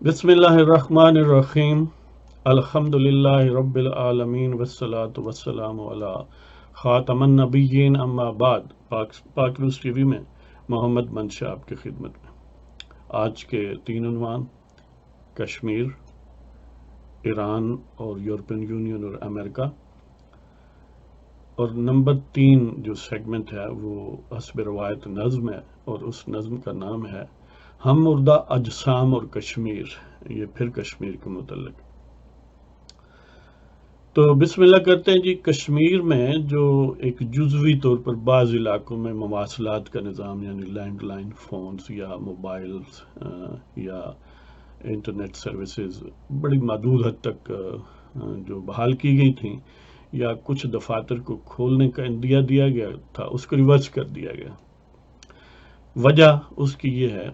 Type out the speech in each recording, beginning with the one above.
بسم اللہ الرحمن الرحیم الحمد للہ رب العالمین والصلاة والسلام علی خاتم النبیین اما بعد پاک نیوز ٹی وی میں محمد منشا آپ کی خدمت میں۔ آج کے 3 عنوان: کشمیر، ایران اور یورپین یونین اور امریکہ، اور نمبر 3 جو سیگمنٹ ہے وہ حسب روایت نظم ہے، اور اس نظم کا نام ہے ہم مردہ اجسام اور کشمیر، یہ پھر کشمیر کے متعلق۔ تو بسم اللہ کرتے ہیں جی۔ کشمیر میں جو ایک جزوی طور پر بعض علاقوں میں مواصلات کا نظام، یعنی لینڈ لائن فونز یا موبائلز یا انٹرنیٹ سروسز بڑی محدود حد تک جو بحال کی گئی تھیں یا کچھ دفاتر کو کھولنے کا عندیہ دیا گیا تھا، اس کو ریورس کر دیا گیا۔ وجہ اس کی یہ ہے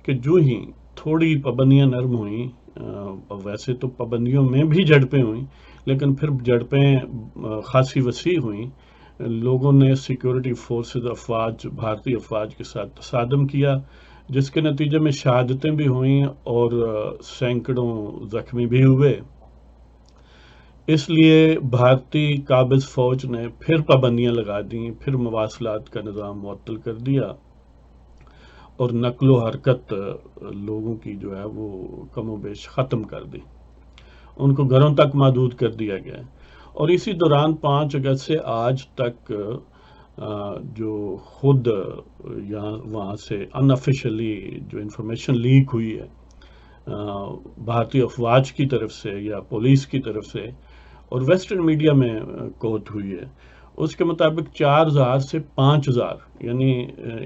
کہ جو ہی تھوڑی پابندیاں نرم ہوئیں، ویسے تو پابندیوں میں بھی جھڑپیں ہوئیں، لیکن پھر جھڑپیں خاصی وسیع ہوئیں، لوگوں نے سیکیورٹی فورسز افواج، بھارتی افواج کے ساتھ تصادم کیا، جس کے نتیجے میں شہادتیں بھی ہوئیں اور سینکڑوں زخمی بھی ہوئے۔ اس لیے بھارتی قابض فوج نے پھر پابندیاں لگا دیں، پھر مواصلات کا نظام معطل کر دیا، اور نقل و حرکت لوگوں کی جو ہے وہ کم و بیش ختم کر دی، ان کو گھروں تک محدود کر دیا گیا۔ اور اسی دوران 5 اگست سے آج تک جو خود یہاں وہاں سے ان آفیشلی جو انفارمیشن لیک ہوئی ہے بھارتی افواج کی طرف سے یا پولیس کی طرف سے اور ویسٹرن میڈیا میں کوٹ ہوئی ہے، اس کے مطابق 4000 سے 5000، یعنی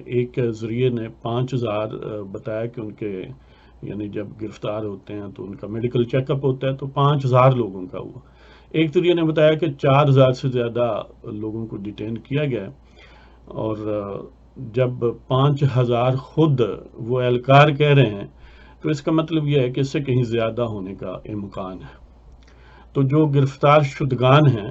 ایک ذریعے نے 5000 بتایا کہ ان کے، یعنی جب گرفتار ہوتے ہیں تو ان کا میڈیکل چیک اپ ہوتا ہے تو 5000 لوگوں کا ہوا۔ ایک ذریعے نے بتایا کہ 4000 سے زیادہ لوگوں کو ڈیٹین کیا گیا، اور جب 5000 خود وہ اہلکار کہہ رہے ہیں تو اس کا مطلب یہ ہے کہ اس سے کہیں زیادہ ہونے کا امکان ہے۔ تو جو گرفتار شدگان ہیں،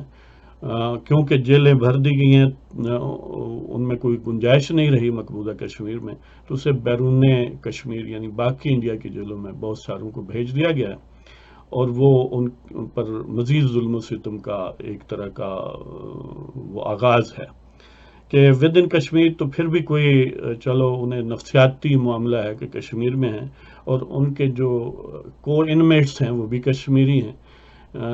کیونکہ جیلیں بھر دی گئی ہیں، ان میں کوئی گنجائش نہیں رہی مقبوضہ کشمیر میں، تو اسے بیرون کشمیر یعنی باقی انڈیا کی جیلوں میں بہت ساروں کو بھیج دیا گیا ہے، اور وہ ان پر مزید ظلم و ستم کا ایک طرح کا وہ آغاز ہے کہ ود ان کشمیر تو پھر بھی کوئی چلو انہیں نفسیاتی معاملہ ہے کہ کشمیر میں ہیں، اور ان کے جو کو انمیٹس ہیں وہ بھی کشمیری ہیں،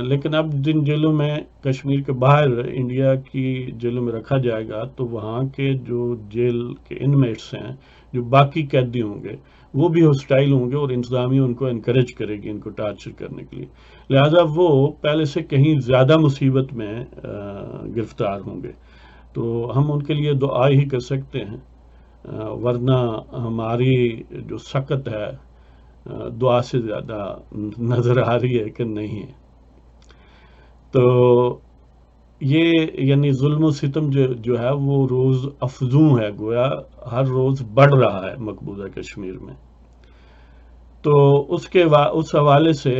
لیکن اب جن جیلوں میں کشمیر کے باہر انڈیا کی جیلوں میں رکھا جائے گا تو وہاں کے جو جیل کے انمیٹس ہیں، جو باقی قیدی ہوں گے، وہ بھی ہوسٹائل ہوں گے، اور انتظامیہ ان کو انکریج کرے گی ان کو ٹارچر کرنے کے لیے، لہٰذا وہ پہلے سے کہیں زیادہ مصیبت میں گرفتار ہوں گے۔ تو ہم ان کے لیے دعا ہی کر سکتے ہیں، ورنہ ہماری جو سخت ہے دعا سے زیادہ نظر آ رہی ہے کہ نہیں ہے۔ تو یہ یعنی ظلم و ستم جو ہے وہ روز افزوں ہے، گویا ہر روز بڑھ رہا ہے مقبوضہ کشمیر میں۔ تو اس حوالے سے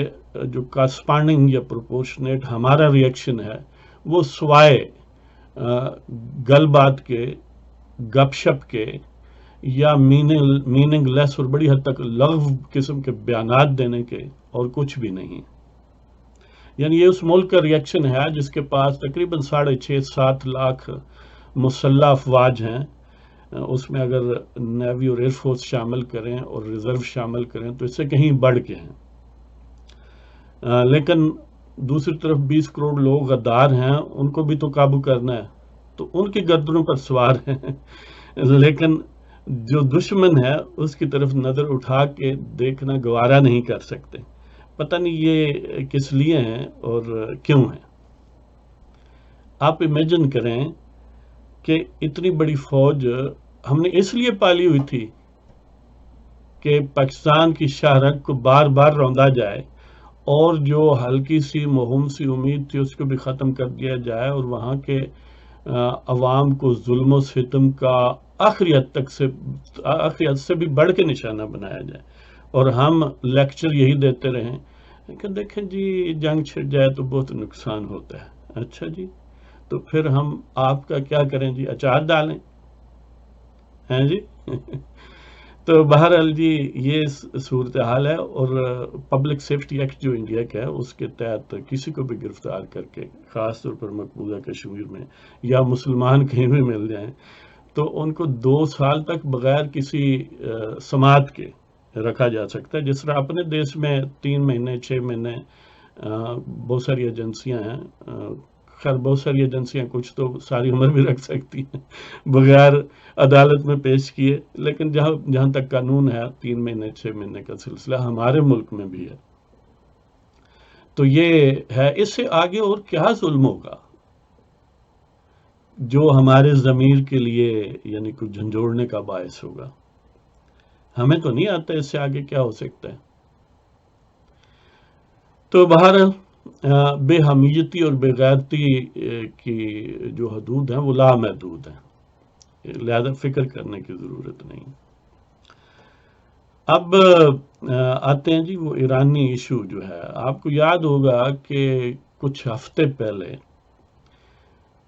جو کاسپانڈنگ یا پروپورشنیٹ ہمارا ریئیکشن ہے وہ سوائے گل بات کے، گپ شپ کے، یا میننگ لیس اور بڑی حد تک لغو قسم کے بیانات دینے کے اور کچھ بھی نہیں۔ یعنی یہ اس ملک کا ریئیکشن ہے جس کے پاس تقریباً 6.5-7 لاکھ مسلح افواج ہیں، اس میں اگر نیوی اور ایئر فورس شامل کریں اور ریزرو شامل کریں تو اس سے کہیں بڑھ کے ہیں، لیکن دوسری طرف 20 کروڑ لوگ غدار ہیں، ان کو بھی تو قابو کرنا ہے، تو ان کی گردنوں پر سوار ہیں، لیکن جو دشمن ہے اس کی طرف نظر اٹھا کے دیکھنا گوارا نہیں کر سکتے۔ پتہ نہیں یہ کس لیے ہیں اور کیوں ہیں۔ آپ امیجن کریں کہ اتنی بڑی فوج ہم نے اس لیے پالی ہوئی تھی کہ پاکستان کی شاہراہ کو بار بار روندا جائے، اور جو ہلکی سی مہم سی امید تھی اس کو بھی ختم کر دیا جائے، اور وہاں کے عوام کو ظلم و ستم کا آخری حد سے بھی بڑھ کے نشانہ بنایا جائے، اور ہم لیکچر یہی دیتے رہیں کہ دیکھیں جی جنگ چھڑ جائے تو بہت نقصان ہوتا ہے۔ اچھا جی، تو پھر ہم آپ کا کیا کریں جی؟ اچار ڈالیں ہیں جی؟ تو بہرحال جی یہ صورتحال ہے، اور پبلک سیفٹی ایکٹ جو انڈیا کا ہے اس کے تحت کسی کو بھی گرفتار کر کے، خاص طور پر مقبوضہ کشمیر میں یا مسلمان کہیں بھی مل جائیں، تو ان کو 2 سال تک بغیر کسی سماعت کے رکھا جا سکتا ہے. جس طرح اپنے دیش میں 3 مہینے 6 مہینے بہت ساری ایجنسیاں ہیں، خیر بہت ساری ایجنسیاں کچھ تو ساری عمر بھی رکھ سکتی ہیں بغیر عدالت میں پیش کیے، لیکن جہاں تک قانون ہے 3 مہینے 6 مہینے کا سلسلہ ہمارے ملک میں بھی ہے. تو یہ ہے، اس سے آگے اور کیا ظلم ہوگا جو ہمارے ضمیر کے لیے یعنی کچھ جھنجھوڑنے کا باعث ہوگا. ہمیں تو نہیں آتا اس سے آگے کیا ہو سکتا ہے. تو بہرحال بے حمیتی اور بے غیرتی کی جو حدود ہیں وہ لامحدود ہیں، لہذا فکر کرنے کی ضرورت نہیں. اب آتے ہیں جی وہ ایرانی ایشو جو ہے. آپ کو یاد ہوگا کہ کچھ ہفتے پہلے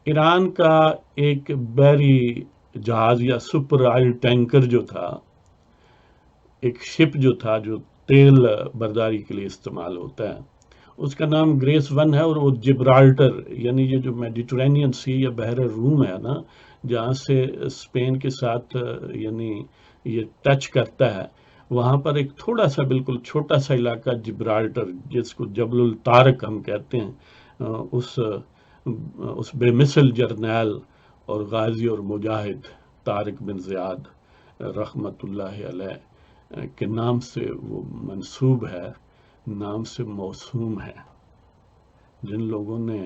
ایران کا ایک بحری جہاز یا سپر آئل ٹینکر جو تھا، ایک شپ جو تھا جو تیل برداری کے لیے استعمال ہوتا ہے، اس کا نام گریس 1 ہے، اور وہ جبرالٹر یعنی یہ جو میڈیٹرینین سی یا بحر روم ہے نا، جہاں سے اسپین کے ساتھ یعنی یہ ٹچ کرتا ہے، وہاں پر ایک تھوڑا سا بالکل چھوٹا سا علاقہ جبرالٹر، جس کو جبل الطارق ہم کہتے ہیں، اس بے مثل جرنیل اور غازی اور مجاہد طارق بن زیاد رحمت اللہ علیہ کے نام سے وہ منسوب ہے، نام سے موسوم ہے. جن لوگوں نے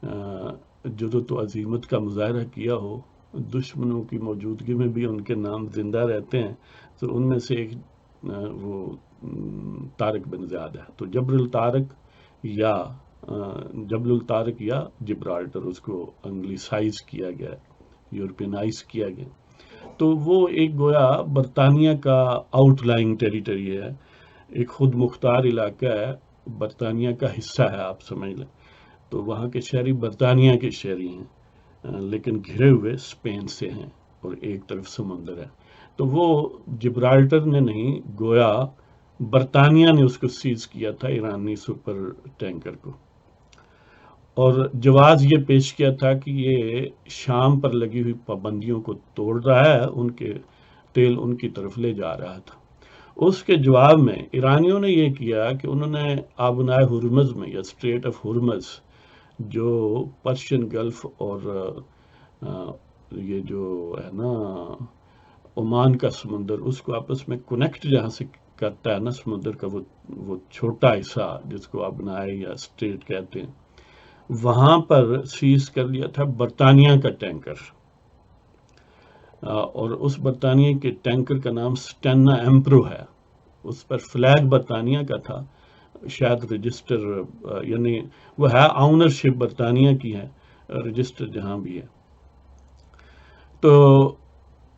جرأت و عزیمت کا مظاہرہ کیا ہو، دشمنوں کی موجودگی میں بھی ان کے نام زندہ رہتے ہیں، تو ان میں سے ایک وہ طارق بن زیاد ہے. تو جبل الطارق یا جبرالٹر، اس کو انگلیسائز کیا گیا، یورپینائز کیا گیا. تو وہ ایک گویا برطانیہ کا آؤٹ لائنگ ٹیریٹری ہے، ایک خود مختار علاقہ ہے، برطانیہ کا حصہ ہے آپ سمجھ لیں. تو وہاں کے شہری برطانیہ کے شہری ہیں، لیکن گھرے ہوئے اسپین سے ہیں، اور ایک طرف سمندر ہے. تو وہ جبرالٹر نے نہیں، گویا برطانیہ نے اس کو سیز کیا تھا، ایرانی سپر ٹینکر کو، اور جواز یہ پیش کیا تھا کہ یہ شام پر لگی ہوئی پابندیوں کو توڑ رہا ہے، ان کے تیل ان کی طرف لے جا رہا تھا. اس کے جواب میں ایرانیوں نے یہ کیا کہ انہوں نے آبنائے ہرمز میں یا اسٹریٹ آف ہرمز، جو پرشین گلف اور یہ جو ہے نا عمان کا سمندر، اس کو آپس میں کنیکٹ جہاں سے کرتا ہے نا سمندر کا وہ چھوٹا حصہ جس کو آبنائے یا اسٹریٹ کہتے ہیں، وہاں پر سیز کر لیا تھا برطانیہ کا ٹینکر. اور اس برطانیہ کے ٹینکر کا نام سٹینا ایمپرو ہے. اس پر فلیگ برطانیہ کا تھا، شاید رجسٹر یعنی وہ ہے آؤنرشپ برطانیہ کی ہے، رجسٹر جہاں بھی ہے. تو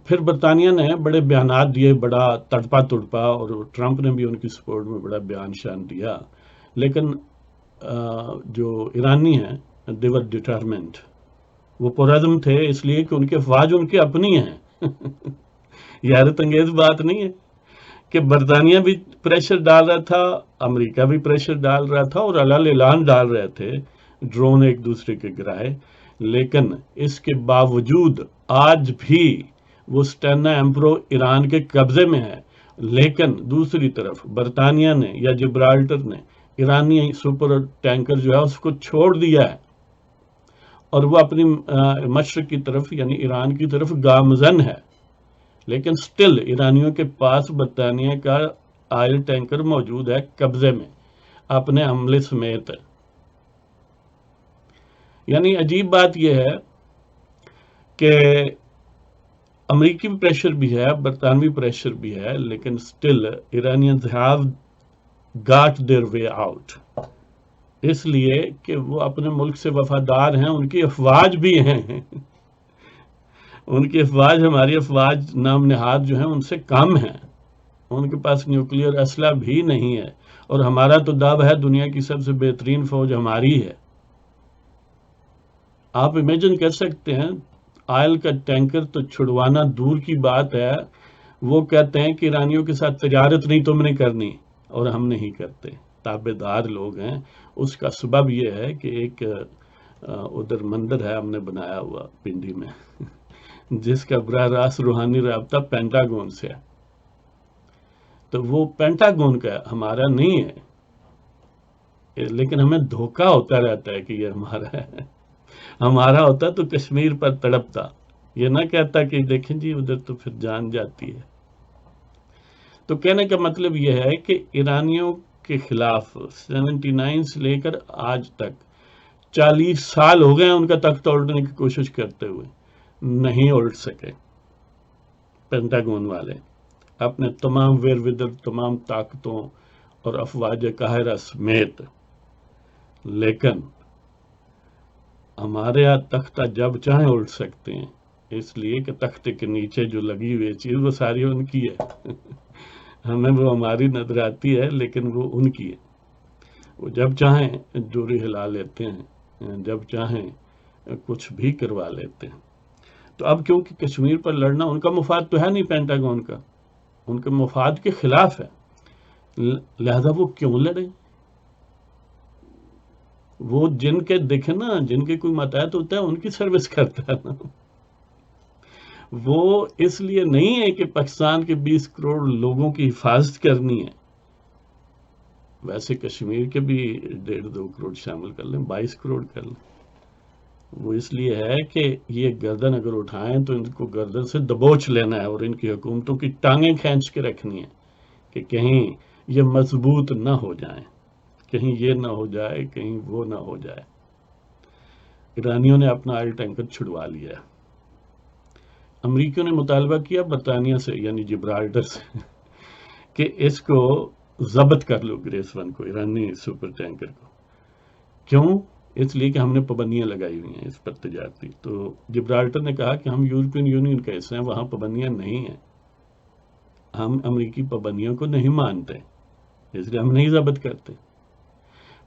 پھر برطانیہ نے بڑے بیانات دیے، بڑا تڑپا، اور ٹرمپ نے بھی ان کی سپورٹ میں بڑا بیان شان دیا. لیکن جو ایرانی ہیں they were determined، وہ پرعزم تھے، اس لیے کہ ان کے افواج ان کے اپنی ہیں. یہ حیرت انگیز بات نہیں ہے کہ برطانیہ بھی پریشر ڈال رہا تھا، امریکہ بھی پریشر ڈال رہا تھا، اور علل اعلان ڈال رہے تھے، ڈرون ایک دوسرے کے گرائے. لیکن اس کے باوجود آج بھی وہ سٹینا ایمپرو ایران کے قبضے میں ہے. لیکن دوسری طرف برطانیہ نے یا جبرالٹر نے ایرانی سپر ٹینکر جو ہے اس کو چھوڑ دیا ہے، اور وہ اپنی مشرق کی طرف یعنی ایران کی طرف گامزن ہے. لیکن سٹل ایرانیوں کے پاس برطانیہ کا آئل ٹینکر موجود ہے قبضے میں، اپنے عملے سمیت. یعنی عجیب بات یہ ہے کہ امریکی پریشر بھی ہے، برطانوی پریشر بھی ہے، لیکن still Iranians have got their way out, اس لیے کہ وہ اپنے ملک سے وفادار ہیں. ان کی افواج بھی ہیں، ان کی افواج ہماری افواج نام نہاد جو ہیں ان سے کم ہیں. ان کے پاس نیوکلیئر اسلحہ بھی نہیں ہے، اور ہمارا تو دعویٰ ہے دنیا کی سب سے بہترین فوج ہماری ہے. آپ امیجن کر سکتے ہیں، آئل کا ٹینکر تو چھڑوانا دور کی بات ہے، وہ کہتے ہیں کہ ایرانیوں کے ساتھ تجارت نہیں تم نے کرنی، اور ہم نہیں کرتے، تابع دار لوگ ہیں۔ اس کا سبب یہ ہے کہ ایک ادھر مندر ہے ہم نے بنایا ہوا پنڈی میں جس کا براہ راست روحانی رابطہ پینٹاگون سے ہے، تو وہ پینٹاگون کا ہمارا نہیں ہے، لیکن ہمیں دھوکہ ہوتا رہتا ہے کہ یہ ہمارا ہے۔ ہمارا ہوتا تو کشمیر پر تڑپتا، یہ نہ کہتا کہ دیکھیں جی ادھر تو پھر جان جاتی ہے۔ تو کہنے کا مطلب یہ ہے کہ ایرانیوں کے خلاف 79 سے لے کر آج تک 40 سال ہو گئے ان کا تخت الٹنے کی کوشش کرتے ہوئے، نہیں الٹ سکے پینٹاگون والے اپنے تمام ویر ودر، تمام طاقتوں اور افواج قاہرہ سمیت۔ لیکن ہمارے یہاں تختہ جب چاہیں الٹ سکتے ہیں، اس لیے کہ تختے کے نیچے جو لگی ہوئی چیز وہ ساری ان کی ہے ہمیں وہ ہماری نظر آتی ہے لیکن وہ ان کی ہے۔ وہ جب چاہیں ڈوری ہلا لیتے ہیں، جب چاہیں کچھ بھی کروا لیتے ہیں۔ تو اب کیونکہ کشمیر پر لڑنا ان کا مفاد تو ہے نہیں، پینٹاگون کا ان کے مفاد کے خلاف ہے، لہذا وہ کیوں لڑیں؟ وہ جن کے دیکھیں نا، جن کے کوئی ماتحت ہوتا ہے ان کی سروس کرتا ہے نا۔ وہ اس لیے نہیں ہے کہ پاکستان کے 20 کروڑ لوگوں کی حفاظت کرنی ہے، ویسے کشمیر کے بھی 1.5-2 کروڑ شامل کر لیں، 22 کروڑ کر لیں۔ وہ اس لیے ہے کہ یہ گردن اگر اٹھائیں تو ان کو گردن سے دبوچ لینا ہے، اور ان کی حکومتوں کی ٹانگیں کھینچ کے رکھنی ہے کہ کہیں یہ مضبوط نہ ہو جائیں، کہیں یہ نہ ہو جائے، کہیں وہ نہ ہو جائے۔ ایرانیوں نے اپنا آئل ٹینکر چھڑوا لیا ہے۔ امریکیوں نے مطالبہ کیا برطانیہ سے، یعنی جبرالٹر سے، کہ اس کو ضبط کر لو، گریس ون کو، ایرانی سپر ٹینکر کو۔ کیوں؟ اس لیے کہ ہم نے پابندیاں لگائی ہوئی ہیں اس پر تجارتی۔ تو جبرالٹر نے کہا کہ ہم یورپین یونین کا حصہ ہیں، وہاں پابندیاں نہیں ہیں، ہم امریکی پابندیوں کو نہیں مانتے، اس لیے ہم نہیں ضبط کرتے۔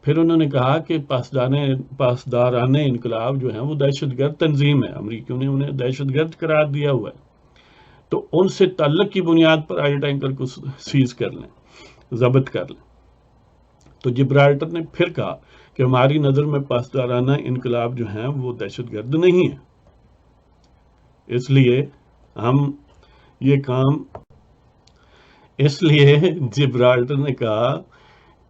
پھر انہوں نے کہا کہ پاسداران انقلاب جو ہیں وہ دہشت گرد تنظیم ہے، امریکیوں نے انہیں دہشت گرد قرار دیا ہوا ہے، تو ان سے تعلق کی بنیاد پر آئل ٹینکر کو سیز کر لیں، ضبط کر لیں۔ تو جبرالٹر نے پھر کہا کہ ہماری نظر میں پاسدارانہ انقلاب جو ہیں وہ دہشت گرد نہیں ہیں، اس لیے ہم یہ کام، اس لیے جبرالٹر نے کہا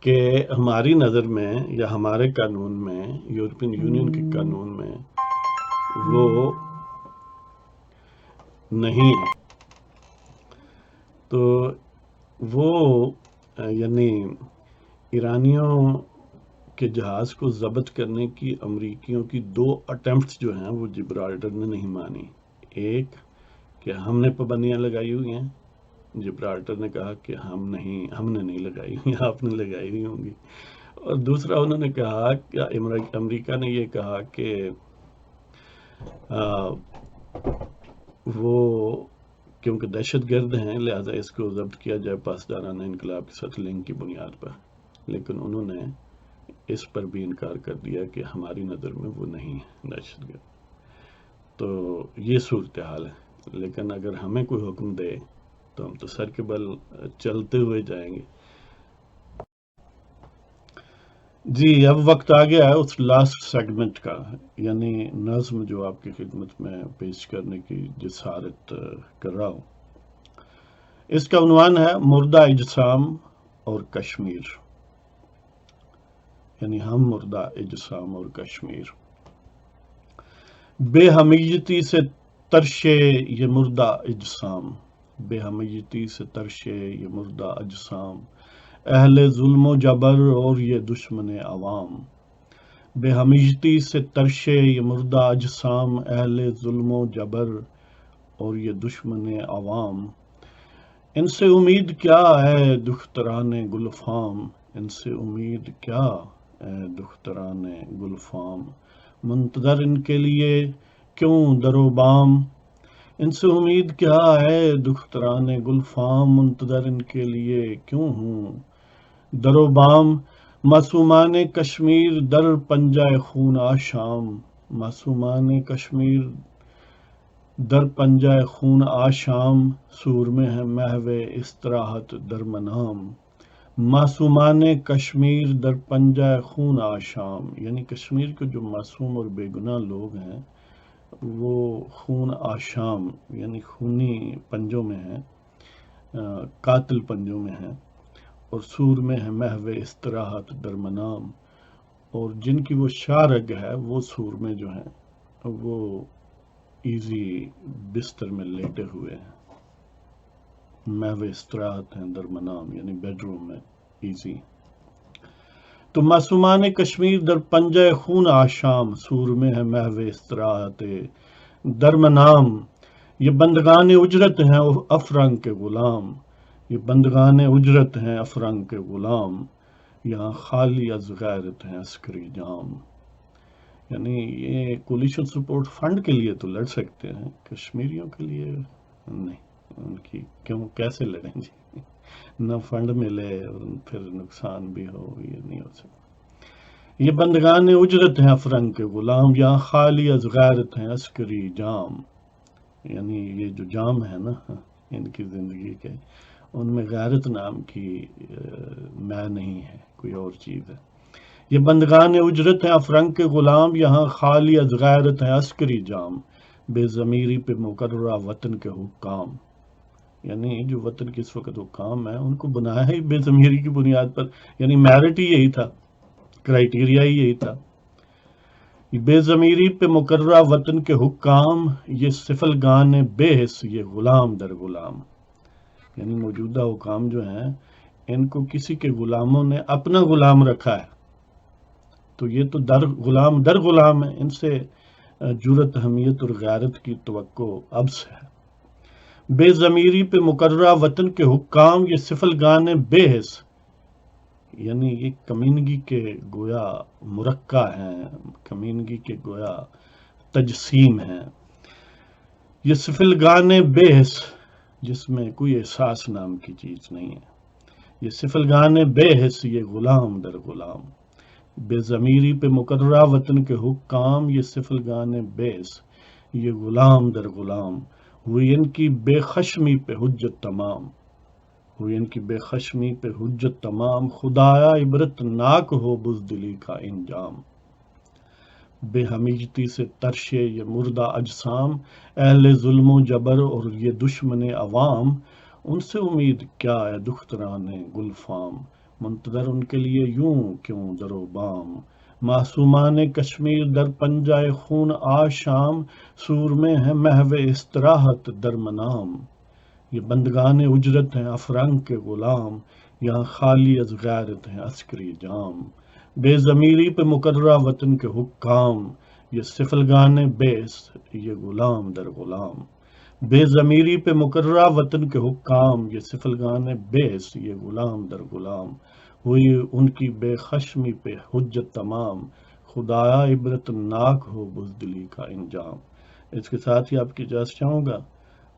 کہ ہماری نظر میں یا ہمارے قانون میں، یورپین یونین کے قانون میں وہ نہیں ہے۔ تو وہ یعنی ایرانیوں کے جہاز کو ضبط کرنے کی امریکیوں کی 2 اٹیمپٹس جو ہیں وہ جبرالٹر نے نہیں مانی۔ ایک کہ ہم نے پابندیاں لگائی ہوئی ہیں، جبرالٹر نے کہا کہ ہم نے نہیں لگائی ہوئی، آپ نے لگائی ہوئی ہوں گی۔ اور دوسرا انہوں نے کہا کہ امریکہ نے یہ کہا کہ وہ کیونکہ دہشت گرد ہیں لہذا اس کو ضبط کیا جائے پاسدارانہ انقلاب کے ساتھ لنک کی بنیاد پر، لیکن انہوں نے اس پر بھی انکار کر دیا کہ ہماری نظر میں وہ نہیں ہے دہشت گرد۔ تو یہ صورتحال ہے، لیکن اگر ہمیں کوئی حکم دے تو ہم تو سر کے بل چلتے ہوئے جائیں گے۔ جی اب وقت آ گیا ہے اس لاسٹ سیگمنٹ کا، یعنی نظم جو آپ کی خدمت میں پیش کرنے کی جسارت کر رہا ہوں۔ اس کا عنوان ہے مردہ اجسام اور کشمیر، یعنی ہم مردہ اجسام اور کشمیر۔ بے ہمیتی سے ترشے یہ مردہ اجسام، بے ہمیتی سے ترشے یہ مردہ اجسام، اہل ظلم و جبر اور یہ دشمن عوام۔ بے ہمیتی سے ترشے یہ مردہ اجسام، اہل ظلم و جبر اور یہ دشمن عوام۔ ان سے امید کیا ہے دختران گلفام، ان سے امید کیا ہے دختران گلفام، منتظر ان کے لیے کیوں در و بام۔ ان سے امید کیا ہے دختران گلفام، منتظر ان کے لیے کیوں ہوں در و بام۔ معصومان کشمیر در پنجہ خون آشام، معصومان کشمیر در پنجہ خون آشام، سور میں ہے محو استراحت در منام. معصومان کشمیر در پنجہ خون آشام، یعنی کشمیر کے جو معصوم اور بے گناہ لوگ ہیں وہ خون آشام یعنی خونی پنجوں میں ہیں، قاتل پنجوں میں ہیں، اور سور میں ہے محو استراحت در منام، اور جن کی وہ شارگ ہے وہ سور میں جو ہیں وہ ایزی بستر میں لیٹے ہوئے ہیں، محو استراحت ہیں در منام یعنی بیڈ روم میں ایزی. تو معصومان کشمیر در پنجہ خون آشام، سور میں ہے محو استراحت در منام. یہ بندگان اجرت ہیں افرنگ کے غلام، یہ بندگان اجرت ہیں افرنگ کے غلام، یہاں خالی از غیرت ہیں عسکری جام. یعنی یہ کولیشن سپورٹ فنڈ کے لیے تو لڑ سکتے ہیں، کشمیریوں کے لیے نہیں. ان کی کیسے لڑیں جی؟ نہ فنڈ ملے اور پھر نقصان بھی ہو، یہ نہیں ہو سکتا. یہ بندگان اجرت ہیں افرنگ کے غلام، یہاں خالی از غیرت ہیں عسکری جام. یعنی یہ جو جام ہے نا ان کی زندگی کے، ان میں غیرت نام کی میں نہیں ہے، کوئی اور چیز ہے. یہ بندگان اجرت ہیں افرنگ کے غلام، یہاں خالی از غیرت ہیں عسکری جام. بے ضمیری پہ مقررہ وطن کے حکام، یعنی جو وطن کے اس وقت حکام ہیں ان کو بنایا ہی بے ضمیری کی بنیاد پر، یعنی میرٹ ہی یہی تھا، کرائیٹیریا ہی یہی تھا. بے ضمیری پہ مقررہ وطن کے حکام، یہ سفلگان بے حس یہ غلام در غلام. یعنی موجودہ حکام جو ہیں ان کو کسی کے غلاموں نے اپنا غلام رکھا ہے، تو یہ تو در غلام ہے، ان سے جرأت، حمیت اور غیرت کی توقع اب سے ہے. بے ضمیری پہ مقررہ وطن کے حکام، یہ سفلگان بے حس، یعنی یہ کمینگی کے گویا مرقع ہیں، کمینگی کے گویا تجسیم ہیں. یہ سفلگان بے حس جس میں کوئی احساس نام کی چیز نہیں ہے، یہ سفلگان بے حس یہ غلام در غلام. بے ضمیری پہ مقررہ وطن کے حکام، یہ سفلگان بے حس یہ غلام در غلام. ہوئی ان کی بے خشمی پہ حجت تمام، ہوئی ان کی بے خشمی پہ حجت تمام. خدایا عبرت ناک ہو بزدلی کا انجام. بے حمیتی سے ترشے یہ مردہ اجسام، اہل ظلم و جبر اور یہ دشمن عوام. ان سے امید کیا ہے دختران گلفام، منتظر ان کے لیے یوں کیوں در و بام. معصومان کشمیر در پنجہ خون آشام، سور میں ہے محو استراحت در منام. یہ بندگان اجرت ہیں افرنگ کے غلام، یہاں خالی از غیرت ہیں عسکری جام. بے ضمیری پہ مقررہ وطن کے حکام، یہ سفلگان بیس یہ غلام در غلام. بے ضمیری پہ مقررہ وطن کے حکام، یہ سفلگان بیس یہ غلام در غلام. ہوئی ان کی بے خشمی پہ حجت تمام، خدایا عبرت ناک ہو بزدلی کا انجام. اس کے ساتھ ہی آپ کی اجازت چاہوں گا.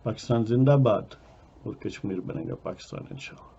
پاکستان زندہ باد، اور کشمیر بنے گا پاکستان انشاءاللہ.